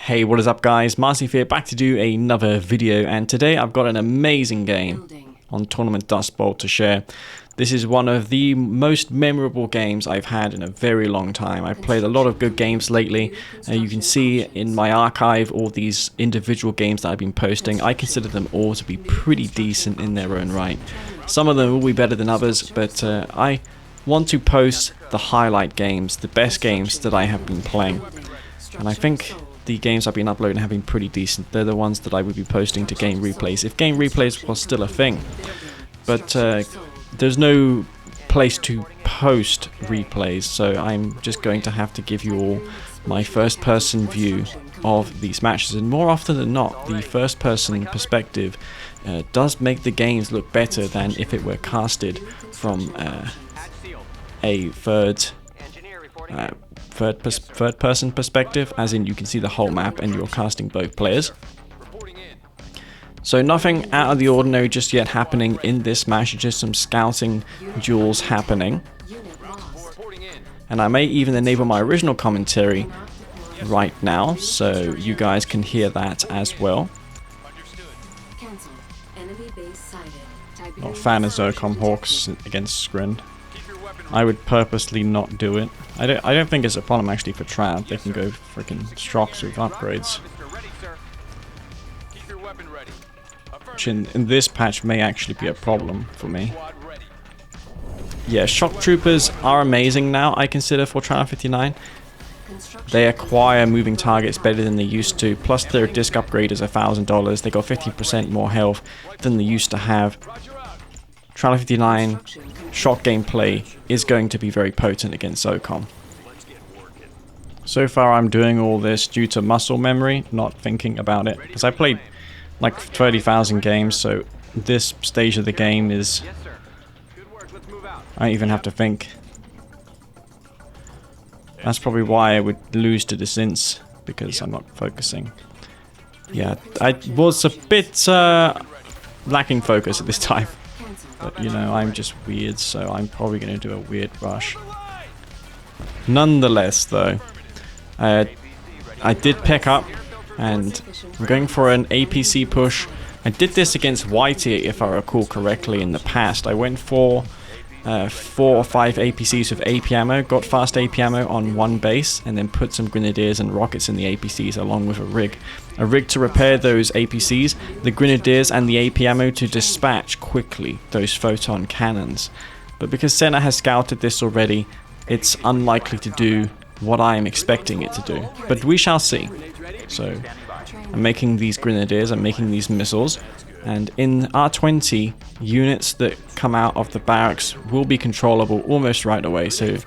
Hey, what is up guys, Marcy here, back to do another video, and today I've got an amazing game on Tournament Dustbowl to share. This is one of the most memorable games I've had in a very long time. I've played a lot of good games lately, and you can see in my archive all these individual games that I've been posting. I consider them all to be pretty decent in their own right. Some of them will be better than others, but I want to post the highlight games, the best games that I have been playing. And I think the games I've been uploading have been pretty decent. They're the ones that I would be posting to game replays, if game replays was still a thing. But there's no place to post replays, so I'm just going to have to give you all my first person view of these matches. And more often than not, the first person perspective does make the games look better than if it were casted from a third person perspective, as in you can see the whole map and you're casting both players. So nothing out of the ordinary just yet happening in this match, just some scouting duels happening. And I may even enable my original commentary right now, so you guys can hear that as well. Not a fan of ZOCOM Hawks against Scrin. I would purposely not do it. I don't think it's a problem actually for Trav. They can go freaking Strokes with upgrades. Which in this patch may actually be a problem for me. Yeah, shock troopers are amazing now, I consider, for Trav 59. They acquire moving targets better than they used to, plus their disc upgrade is $1,000. They got 50% more health than they used to have. Trav 59 shock gameplay is going to be very potent against ZOCOM. So far I'm doing all this due to muscle memory, not thinking about it, because I played like 30,000 games, so this stage of the game is... I don't even have to think. That's probably why I would lose to the Synths, because I'm not focusing. Yeah, I was a bit lacking focus at this time. But, you know, I'm just weird, so I'm probably going to do a weird rush. Nonetheless, though, I did pick up, and I'm going for an APC push. I did this against Whitey, if I recall correctly, in the past. I went for 4 or 5 APCs with AP ammo, got fast AP ammo on one base, and then put some grenadiers and rockets in the APCs along with a rig. A rig to repair those APCs, the grenadiers and the AP ammo to dispatch quickly those photon cannons. But because Senna has scouted this already, it's unlikely to do what I am expecting it to do. But we shall see. So I'm making these grenadiers, I'm making these missiles, and in R20, units that come out of the barracks will be controllable almost right away. So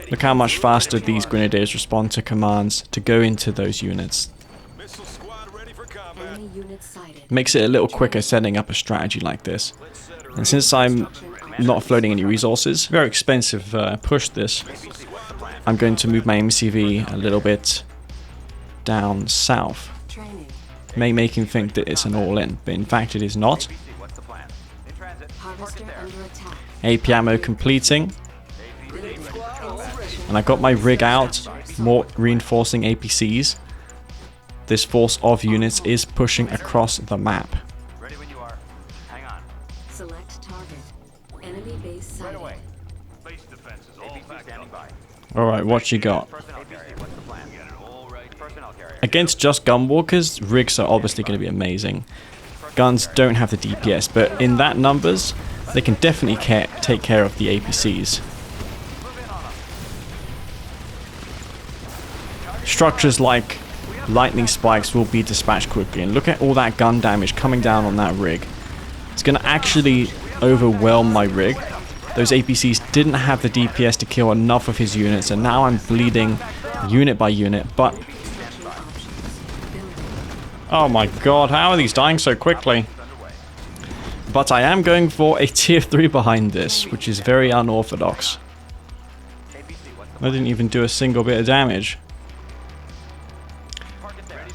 look how much faster these grenadiers respond to commands to go into those units. Makes it a little quicker setting up a strategy like this. And since I'm not floating any resources, very expensive push this, I'm going to move my MCV a little bit down south. May make him think that it's an all-in, but in fact it is not. AP ammo completing. And I got my rig out, more reinforcing APCs. This force of units is pushing across the map. Alright, what you got? Against just gunwalkers, rigs are obviously going to be amazing. Guns don't have the DPS, but in that numbers, they can definitely take care of the APCs. Structures like lightning spikes will be dispatched quickly, and look at all that gun damage coming down on that rig. It's going to actually overwhelm my rig. Those APCs didn't have the DPS to kill enough of his units, and now I'm bleeding unit by unit, but... Oh my god, how are these dying so quickly? But I am going for a tier 3 behind this, which is very unorthodox. I didn't even do a single bit of damage.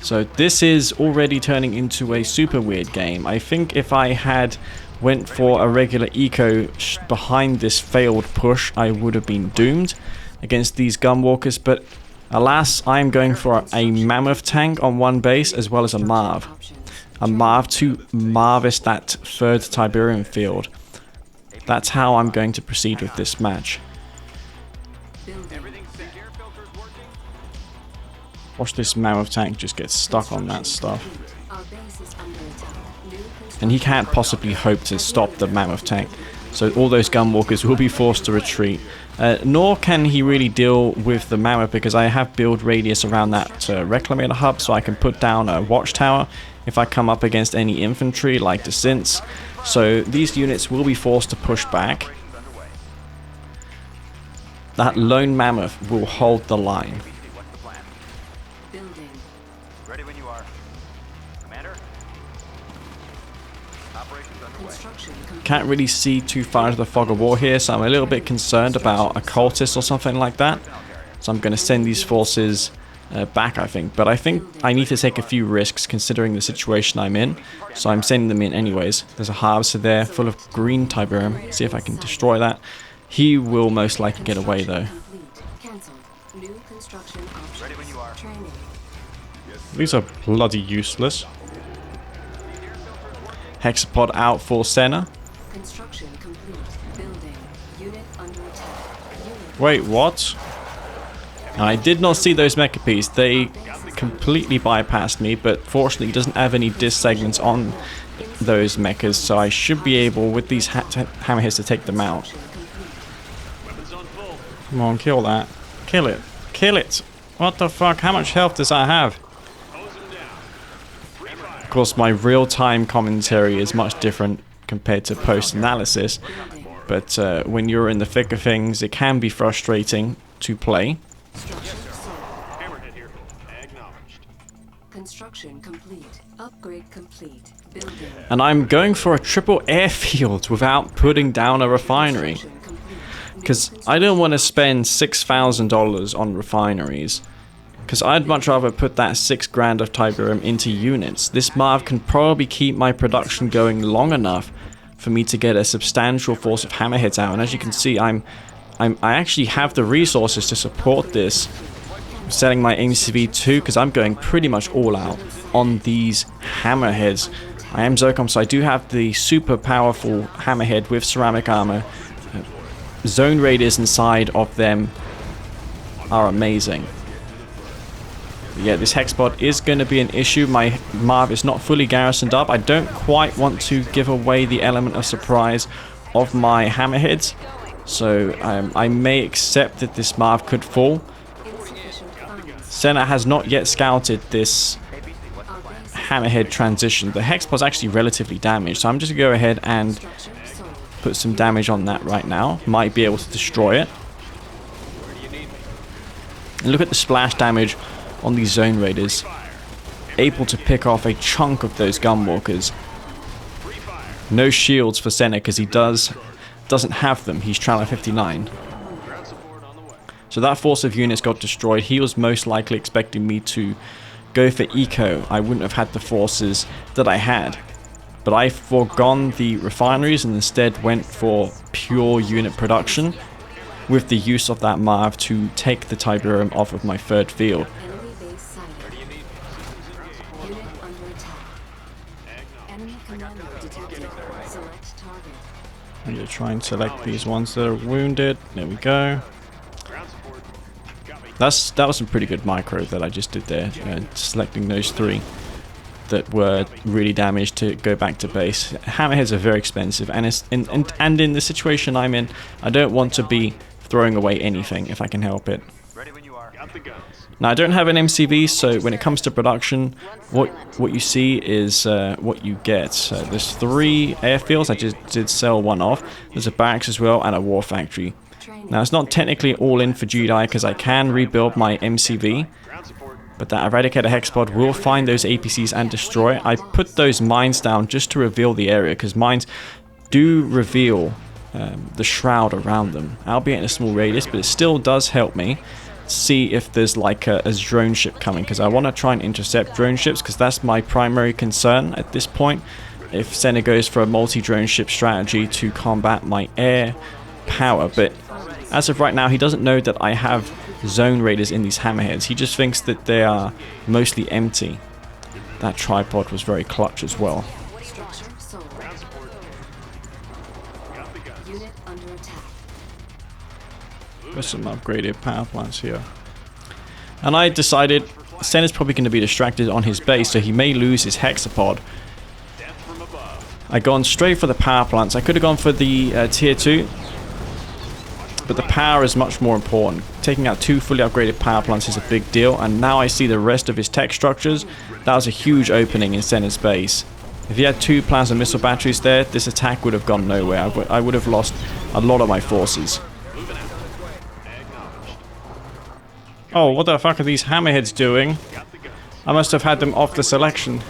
So this is already turning into a super weird game. I think if I had went for a regular eco behind this failed push, I would have been doomed against these gunwalkers, but Alas, I am going for a mammoth tank on one base as well as a Marv. A Marv to Marvest that third Tiberium field. That's how I'm going to proceed with this match. Watch this mammoth tank just get stuck on that stuff. And he can't possibly hope to stop the mammoth tank. So all those gunwalkers will be forced to retreat. Nor can he really deal with the mammoth because I have build radius around that reclamator hub, so I can put down a watchtower if I come up against any infantry like the synths. So these units will be forced to push back. That lone mammoth will hold the line. Ready when you are. Commander? Operations underway. Can't really see too far into the fog of war here, so I'm a little bit concerned about a cultist or something like that. So I'm going to send these forces back, I think. But I think I need to take a few risks considering the situation I'm in. So I'm sending them in anyways. There's a harvester there full of green Tiberium. See if I can destroy that. He will most likely get away though. Ready when you are. These are bloody useless. Hexapod out for Senna. Construction complete. Building. Unit under attack. Wait, what? I did not see those mechapes. They completely bypassed me, but fortunately he doesn't have any disc segments on those mechas, so I should be able, with these hammerheads, to take them out. Come on, kill that. Kill it. Kill it! What the fuck? How much health does that have? Of course, my real-time commentary is much different compared to post-analysis, but when you're in the thick of things, it can be frustrating to play. Hammerhead here. Acknowledged. Construction complete. Upgrade complete. Building. And I'm going for a triple airfield without putting down a refinery. Because I don't want to spend $6,000 on refineries. Because I'd much rather put that $6 grand of Tiberium into units. This Marv can probably keep my production going long enough for me to get a substantial force of hammerheads out. And as you can see, I actually have the resources to support this. I'm selling my MCV2 because I'm going pretty much all out on these hammerheads. I am ZOCOM, so I do have the super powerful hammerhead with ceramic armor. Zone raiders inside of them are amazing. But yeah, this hexpod is going to be an issue. My Marv is not fully garrisoned up. I don't quite want to give away the element of surprise of my hammerheads. So I may accept that this Marv could fall. Senna has not yet scouted this hammerhead transition. The hexpod's actually relatively damaged, so I'm just going to go ahead and put some damage on that right now. Might be able to destroy it. And look at the splash damage on these zone raiders. Able to pick off a chunk of those gunwalkers. No shields for Senna because he doesn't have them. He's Trailer 59. So that force of units got destroyed. He was most likely expecting me to go for eco. I wouldn't have had the forces that I had. But I foregone the refineries and instead went for pure unit production with the use of that Marv to take the Tiberium off of my third field. Enemy base sighted. Unit under attack. Enemy commander detected. Select target. I'm going to try and select these ones that are wounded. There we go. That was some pretty good micro that I just did there. Selecting those three that were really damaged to go back to base. Hammerheads are very expensive, and in the situation I'm in, I don't want to be throwing away anything if I can help it. Ready when you are. Got the guns. Now I don't have an MCV, so when it comes to production, what you see is what you get. There's 3 airfields. I just did sell one off. There's a barracks as well and a war factory. Now it's not technically all in for Jedi because I can rebuild my MCV. But that Eradicator Hexpod will find those APCs and destroy it. I put those mines down just to reveal the area, because mines do reveal the shroud around them, albeit in a small radius, but it still does help me see if there's like a drone ship coming, because I want to try and intercept drone ships, because that's my primary concern at this point. If Senna goes for a multi-drone ship strategy to combat my air power, but as of right now he doesn't know that I have zone raiders in these hammerheads. He just thinks that they are mostly empty. That tripod was very clutch as well. Structure sold. Unit under attack. Got some upgraded power plants here. And I decided Senna's probably going to be distracted on his base, so he may lose his hexapod. I gone straight for the power plants. I could have gone for the tier 2, but the power is much more important. Taking out 2 fully upgraded power plants is a big deal, and now I see the rest of his tech structures. That was a huge opening in Senna's base. If he had 2 plasma missile batteries there, this attack would have gone nowhere. I would have lost a lot of my forces. Oh, what the fuck are these hammerheads doing? I must have had them off the selection.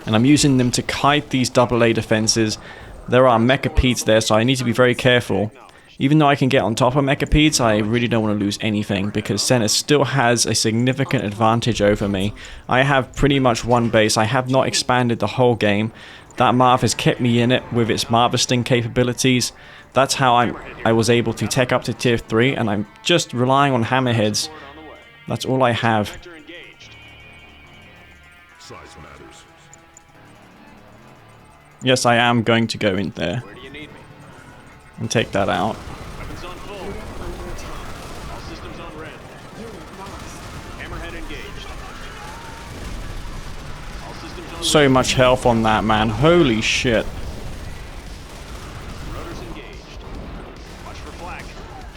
And I'm using them to kite these AA defenses. There are mechapedes there, so I need to be very careful. Even though I can get on top of mechapedes, I really don't want to lose anything, because Senna still has a significant advantage over me. I have pretty much one base. I have not expanded the whole game. That Marv has kept me in it with its harvesting capabilities. That's how I was able to tech up to tier 3, and I'm just relying on hammerheads. That's all I have. Yes, I am going to go in there and take that out. Unit under attack. All systems on red. Unit lost. Hammerhead engaged. All systems on So much health on that, man. Holy shit. rotors engaged. Watch for flak.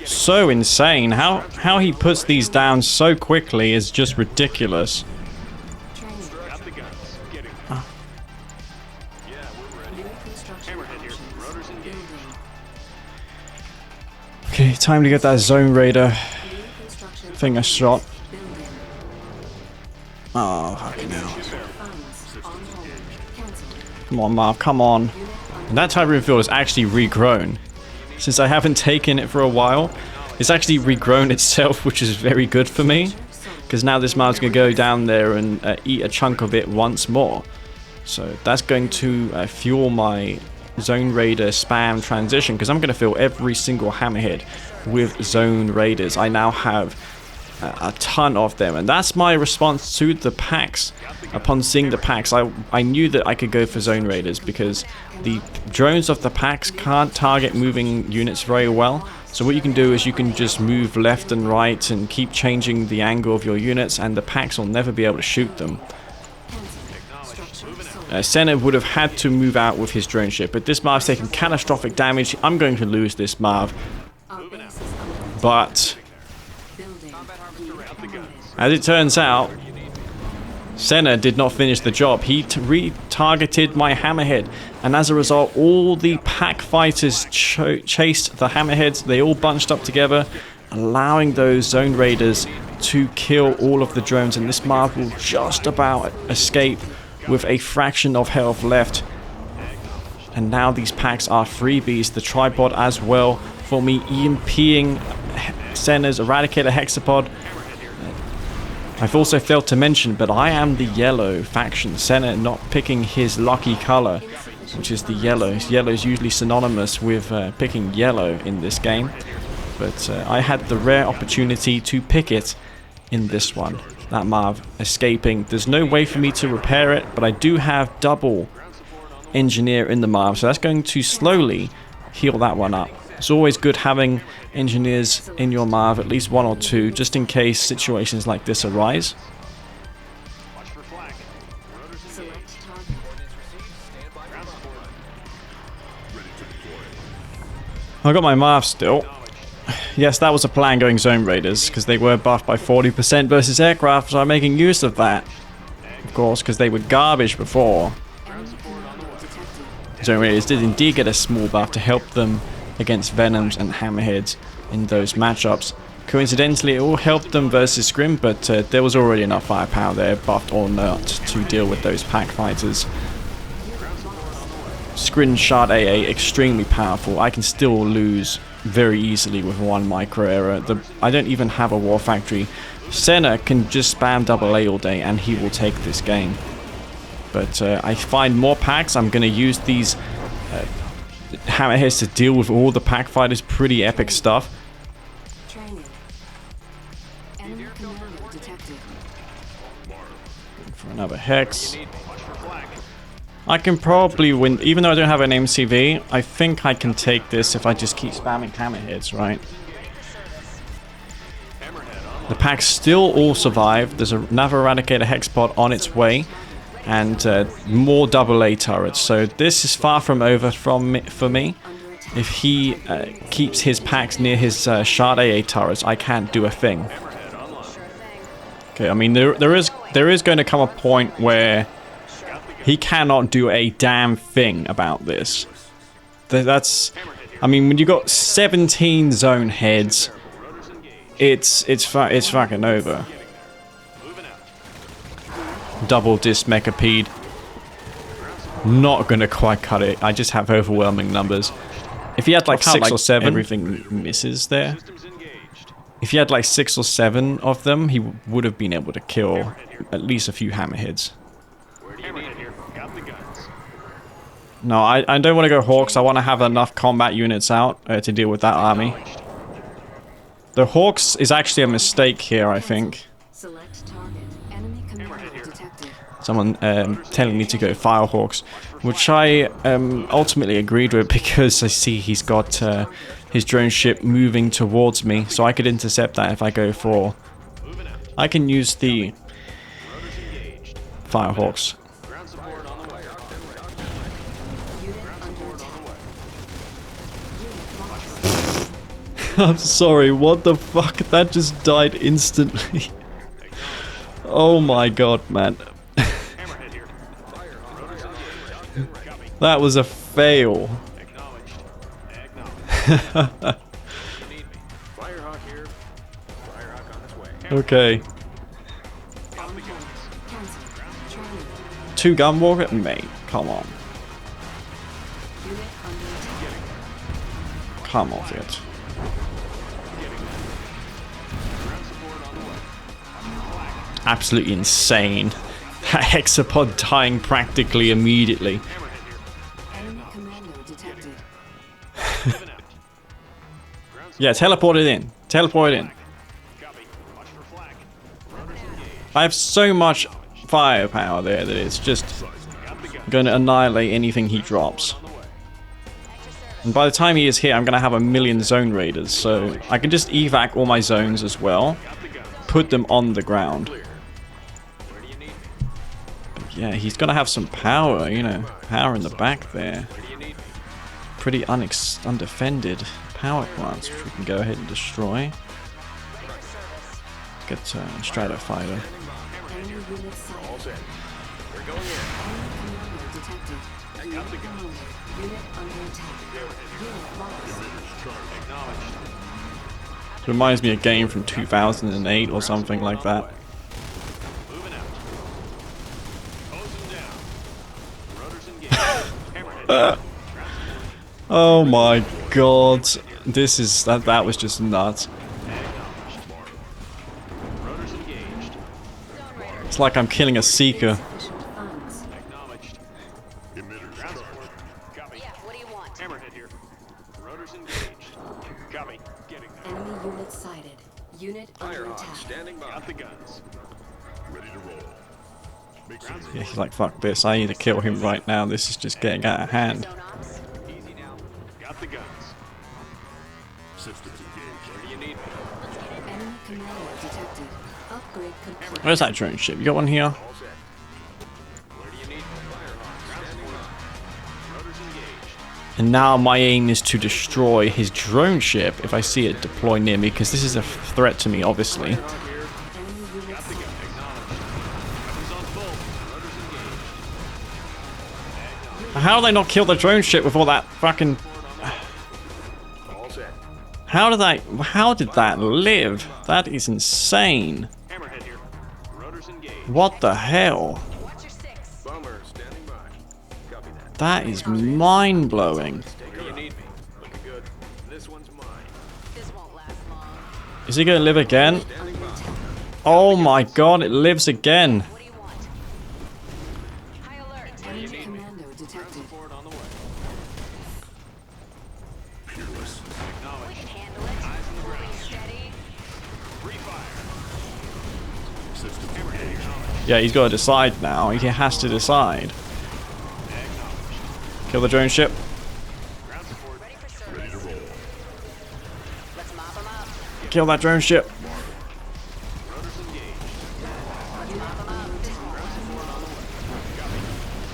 So insane. How he puts these down so quickly is just ridiculous. Training. Got the guns. Getting there. Yeah, we're ready. Unit construction Hammerhead here. options. Rotors engaged. Building. Okay, time to get that zone raider Unit construction thing a shot. building. Oh, fucking hell. Funds on hold. Cancelled. Come on, Marv, come on. Unit under And that type of reveal is actually regrown. Since I haven't taken it for a while, it's actually regrown itself, which is very good for me. Because now this Marv's going to go down there and eat a chunk of it once more. So that's going to fuel my Zone Raider spam transition, because I'm going to fill every single hammerhead with Zone Raiders. I now have a ton of them, and that's my response to the packs. Upon seeing the packs, I knew that I could go for Zone Raiders, because the drones of the packs can't target moving units very well. So what you can do is you can just move left and right and keep changing the angle of your units, and the packs will never be able to shoot them. Senna would have had to move out with his drone ship, but this Marv's taking catastrophic damage. I'm going to lose this Marv, Our base is under but building. Unit promoted. as it turns out, Senna did not finish the job. He retargeted my hammerhead, and as a result, all the pack fighters chased the hammerheads. They all bunched up together, allowing those zone raiders to kill all of the drones, and this Marv will just about escape with a fraction of health left. And now these packs are freebies. The tripod as well for me EMPing Senna's Eradicator Hexapod. I've also failed to mention, but I am the yellow faction. Senna not picking his lucky color, which is the yellow. Yellow is usually synonymous with picking yellow in this game, but I had the rare opportunity to pick it in this one. That Marv escaping. There's no way for me to repair it, but I do have double engineer in the Marv, so that's going to slowly heal that one up. It's always good having engineers in your Marv, at least 1 or 2, just in case situations like this arise. Watch for flak. Rotors Select engaged. target. Ground support. I got my Marv still. Yes, that was a plan, going Zone Raiders, because they were buffed by 40% versus aircraft, so I'm making use of that. Of course, because they were garbage before. Enemy commando detected. Zone Raiders did indeed get a small buff to help them against Venoms and Hammerheads in those matchups. Coincidentally, it all helped them versus Scrim, but there was already enough firepower there, buffed or not, to deal with those pack fighters. Scrin Shard AA, extremely powerful. I can still lose very easily with 1 micro error. I don't even have a war factory. Senna can just spam AA all day and he will take this game. But I find more packs. I'm going to use these Hammerheads to deal with all the pack fighters. Pretty epic stuff. Training. Enemy commando detected. For another hex. I can probably win, even though I don't have an MCV. I think I can take this if I just keep spamming Hammerheads, right? The packs still all survive. There's another Eradicator Hexpod on its way, and more AA turrets. So this is far from over for me. If he keeps his packs near his Shard AA turrets, I can't do a thing. Okay, I mean there is going to come a point where he cannot do a damn thing about this. That's, I mean, when you got 17 zone heads, it's fucking over. Double disc Mechapede. Not gonna quite cut it. I just have overwhelming numbers. If he had like 6 or 7, everything misses there. If he had like 6 or 7 of them, he would have been able to kill at least a few Hammerheads. No, I don't want to go Hawks. I want to have enough combat units out to deal with that army. The Hawks is actually a mistake here, I think. Select target. Enemy commando detected. Someone telling me to go Firehawks, which I ultimately agreed with because I see he's got his drone ship moving towards me, so I could intercept that if I go for... I can use the Firehawks. I'm sorry, what the fuck? That just died instantly. Oh my god, man. That was a fail. Okay. 2 Gunwalker? Mate, come on. Come off it. Absolutely insane. That hexapod dying practically immediately. Enemy commando detected. Yeah, teleport it in. Teleport it in. I have so much firepower there that it's just going to annihilate anything he drops. And by the time he is here, I'm going to have 1,000,000 zone raiders, so I can just evac all my zones as well. Put them on the ground. Yeah, he's gonna have some power, you know, power in the back there. Pretty undefended power plants, which we can go ahead and destroy. Get Stratofighter. Enemy unit sighted. Enemy commando detected. Unit promoted. Unit under attack. Unit lost. Reminds me of a game from 2008 or something like that. Oh my god, this is that was just nuts. It's like I'm killing a seeker. Enemy unit sighted. Unit under attack. Standing by. Got the guns. Ready to roll. Yeah, he's like, fuck this, I need to kill him right now, this is just getting out of hand. Easy now. Got the guns. Systems engaged. Where do you need me? Enemy commando detected. Upgrade complete. Where's that drone ship? You got one here? All set. Where do you need me? Firehawk. Standing by. Rotors engaged. And now my aim is to destroy his drone ship if I see it deploy near me, because this is a threat to me, obviously. Enemy unit sighted. How did they not kill the drone ship with all that fucking... All set. How did that live? That is insane. Hammerhead here. Rotors engaged. What the hell? Bomber standing by. Copy that. That is mind-blowing. Where do you need me? Looking good. This one's mine. Is he gonna live again? Standing by. Oh my god, it lives again. Enemy commando detected. Support on the way. Yeah, he's got to decide now. He has to decide. Kill the drone ship. Ground support. Ready for service. Let's mop them up. Kill that drone ship. Rotors engaged. Let's mop them up. This one. Ground support on the way. Copy.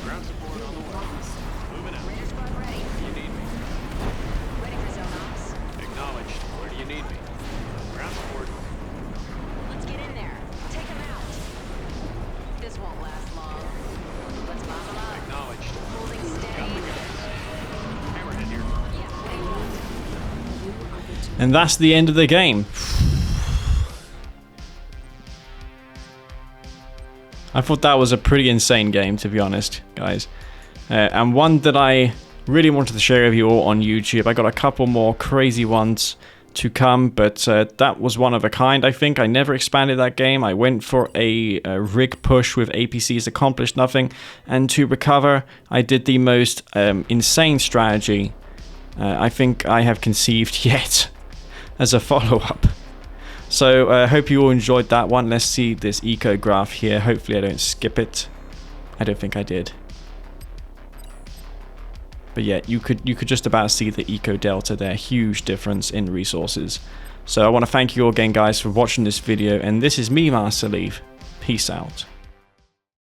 Ground support on the way. Moving out. Raider squad ready. You need me. Ready for zone ops. Acknowledged. Where do you need me? Ground support. Let's get in there. Take them out. This won't last long. Let's mop them up. Acknowledged. Holding steady. Hammerhead here. Yeah, wait. And that's the end of the game. I thought that was a pretty insane game, to be honest, guys. And one that I really wanted to share with you all on YouTube. I got a couple more crazy ones to come, but that was one of a kind, I think. I never expanded that game. I went for a rig push with APCs, accomplished nothing. And to recover, I did the most insane strategy I think I have conceived yet as a follow-up. So I hope you all enjoyed that one. Let's see this eco graph here. Hopefully I don't skip it. I don't think I did. But yeah, you could just about see the eco delta there. Huge difference in resources. So I want to thank you all again, guys, for watching this video. And this is me, Master Leaf. Peace out.